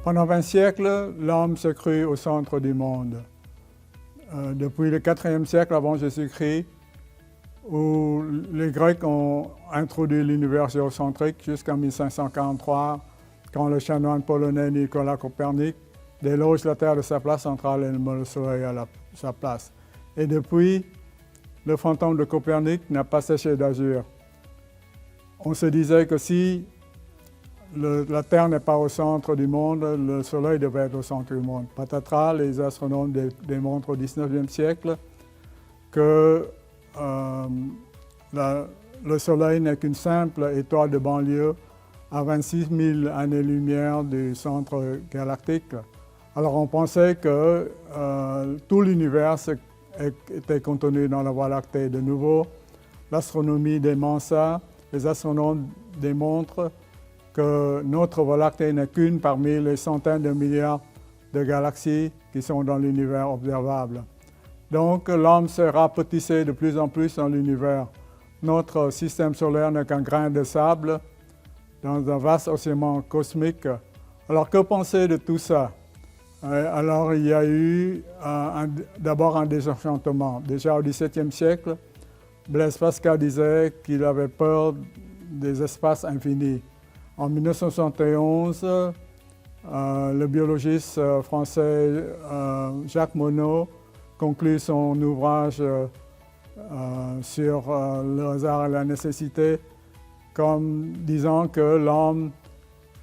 Pendant 20 siècles, l'homme se crut au centre du monde. Depuis le IVe siècle avant Jésus-Christ, où les Grecs ont introduit l'univers géocentrique jusqu'en 1543, quand le chanoine polonais Nicolas Copernic déloge la Terre de sa place centrale et met le Soleil à sa place. Et depuis, le fantôme de Copernic n'a pas cessé d'agir. On se disait que si la Terre n'est pas au centre du monde, le Soleil devait être au centre du monde. Patatras, les astronomes démontrent au XIXe siècle que le Soleil n'est qu'une simple étoile de banlieue à 26 000 années-lumière du centre galactique. Alors on pensait que tout l'univers était contenu dans la Voie lactée. De nouveau, l'astronomie dément ça. Les astronomes démontrent que notre Voie lactée n'est qu'une parmi les centaines de milliards de galaxies qui sont dans l'univers observable. Donc l'homme se rapetissait de plus en plus dans l'univers. Notre système solaire n'est qu'un grain de sable dans un vaste océan cosmique. Alors que penser de tout ça? Alors il y a eu d'abord un désenchantement. Déjà au XVIIe siècle, Blaise Pascal disait qu'il avait peur des espaces infinis. En 1971, le biologiste français Jacques Monod conclut son ouvrage sur le hasard et la nécessité comme disant que l'homme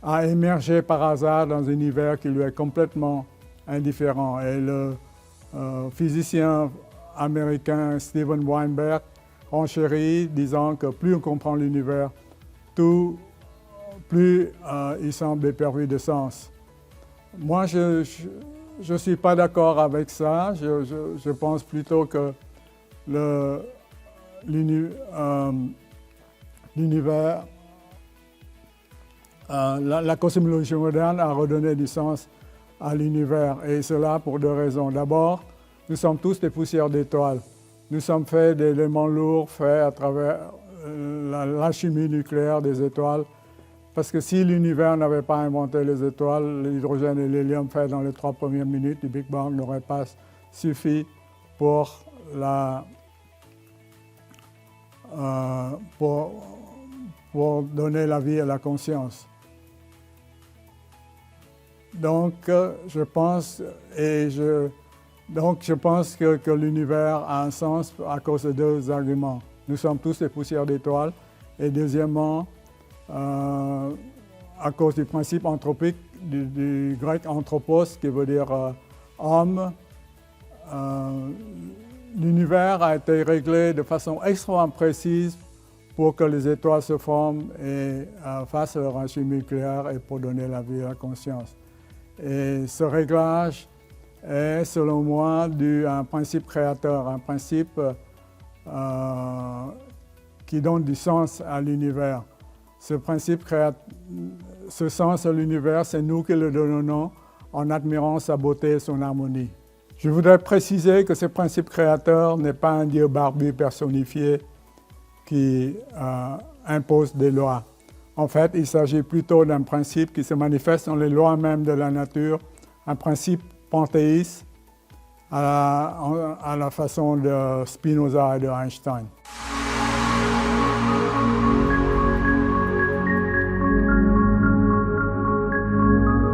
a émergé par hasard dans un univers qui lui est complètement indifférent. Et le physicien américain Steven Weinberg renchérit disant que plus on comprend l'univers, plus il semble dépourvu de sens. Moi, je ne suis pas d'accord avec ça. Je pense plutôt que l'univers, la cosmologie moderne a redonné du sens à l'univers, et cela pour deux raisons. D'abord, nous sommes tous des poussières d'étoiles. Nous sommes faits d'éléments lourds, faits à travers l'alchimie nucléaire des étoiles. Parce que si l'univers n'avait pas inventé les étoiles, l'hydrogène et l'hélium faits dans les 3 premières minutes du Big Bang n'auraient pas suffi pour donner la vie à la conscience. Donc, je pense que l'univers a un sens à cause de deux arguments. Nous sommes tous des poussières d'étoiles, et deuxièmement, à cause du principe anthropique du grec anthropos, qui veut dire homme. L'univers a été réglé de façon extrêmement précise pour que les étoiles se forment et fassent leur alchimie nucléaire et pour donner la vie à la conscience. Et ce réglage est, selon moi, dû à un principe créateur, un principe qui donne du sens à l'univers. Ce principe, ce sens à l'univers, c'est nous qui le donnons en admirant sa beauté et son harmonie. Je voudrais préciser que ce principe créateur n'est pas un Dieu barbu personnifié qui impose des lois. En fait, il s'agit plutôt d'un principe qui se manifeste dans les lois mêmes de la nature, un principe panthéiste à la façon de Spinoza et de Einstein.